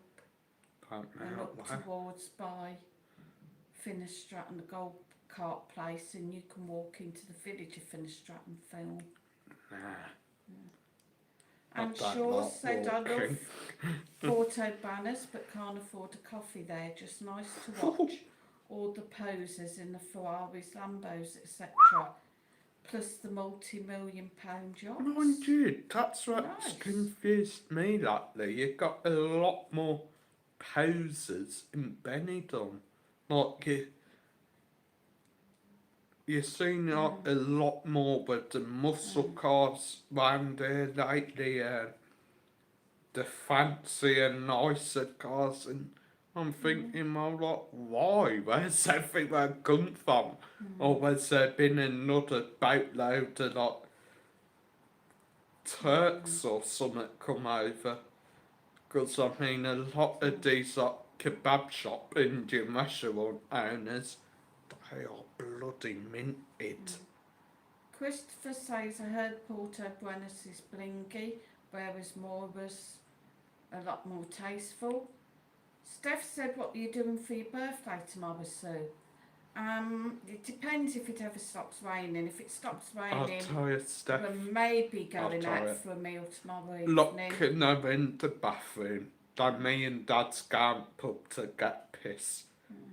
Don't and know. up towards by Finistrat and the Gold Cart place, and you can walk into the village of Finistrat and film. Nah. And don't Shaw like said, I love walking." Porto Banners but can't afford a coffee there. Just nice to watch all the posers in the Ferraris, Lambos, etc. Plus the multi-million-pound yachts. Mind you, that's what's Nice. confused me lately. You've got a lot more posers in Benidorm. Like, you've seen like, a lot more with the muscle cars round here lately, the fancy and nicer cars, and I'm thinking, well, like, why? Where's everyone come from? Or has there been another boatload of like Turks or something come over? Because I mean, a lot of these like kebab shop Indian restaurant owners, they are bloody minted. Christopher says, I heard Porto Buenos is blingy. whereas Maura's a lot more tasteful. Steph said, what are you doing for your birthday tomorrow, Sue? It depends if it ever stops raining. If it stops I'll raining, tell you, Steph. we're maybe going tell out you. for a meal tomorrow Look evening. in the bathroom. Then me and Dad's going pub to get pissed.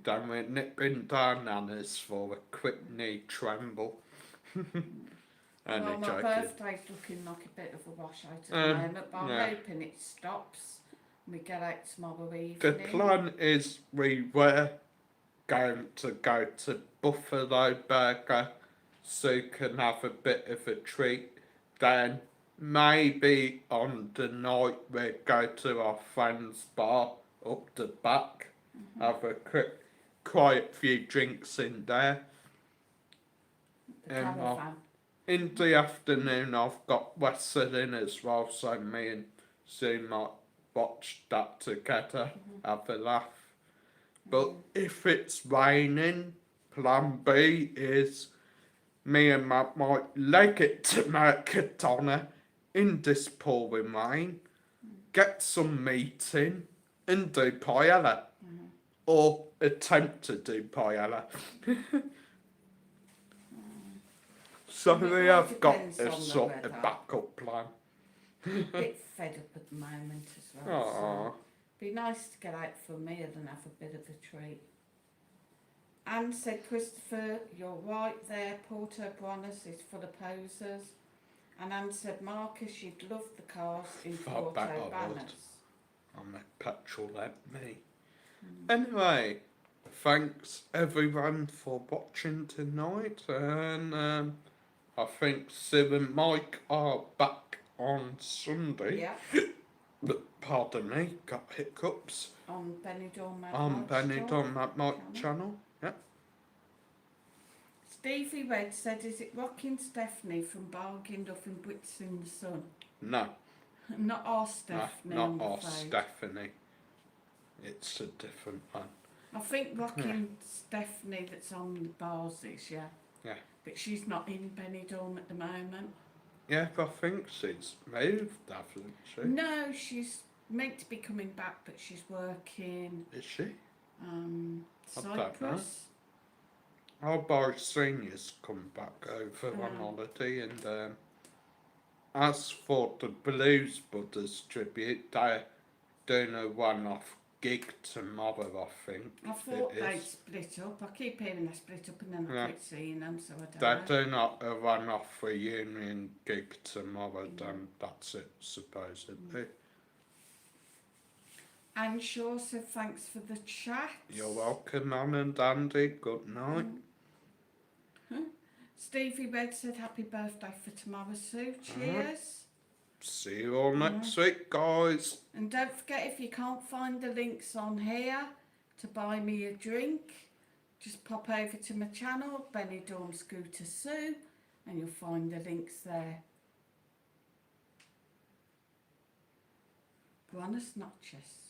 Then we're nipping down Nana's for a quick knee tremble. Well, Only my joking. birthday's looking like a bit of a washout at the moment, but I'm yeah. hoping it stops and we get out tomorrow evening. The plan is we were going to go to Buffalo Burger so you can have a bit of a treat. Then maybe on the night we go to our friend's bar up the back, have a quiet few drinks in there. The caravan. In the afternoon I've got wrestling as well, so me and Sue might watch that together, have a laugh. But if it's raining, plan B is me and Matt might leg it to Mercatona in this pouring rain, get some meat in and do paella. Or attempt to do paella. So we have got a sort of backup plan. A bit fed up at the moment as well. So be nice to get out for a meal and have a bit of a treat. Anne said, Christopher, you're right there. Porto Bronis is full of posers. And Anne said, Marcus, you'd love the cars in Porto Bronis. I'm a petrol at me. Anyway, thanks everyone for watching tonight, and I think Sue and Mike are back on Sunday. Yeah. But pardon me, got hiccups. On Benidorm Mike channel. Yeah. Stevie Red said, is it Rocking Stephanie from Bargained Up in Brits in the Sun? No. Not our Stephanie. No, not our Stephanie. It's a different one. I think Rocking Stephanie that's on the bars is, yeah. Yeah. But she's not in Benidorm at the moment. Yeah, I think she's moved, hasn't she? No, she's meant to be coming back, but she's working. Is she? Cyprus. Our bar seniors come back over on holiday, and as for the Blues Brothers tribute, they're doing a one-off gig tomorrow, I think. I thought they'd split up. I keep hearing they split up and then I keep seeing them, so I don't know. They're doing a one-off reunion gig tomorrow, then that's it, supposedly. Anne Shaw said thanks for the chat. You're welcome, Anne and Andy. Good night. Stevie Red said happy birthday for tomorrow, Sue. Cheers. See you all next week, guys. And don't forget, if you can't find the links on here to buy me a drink, just pop over to my channel, Benidorm Scooter Sue, and you'll find the links there. Buenas noches.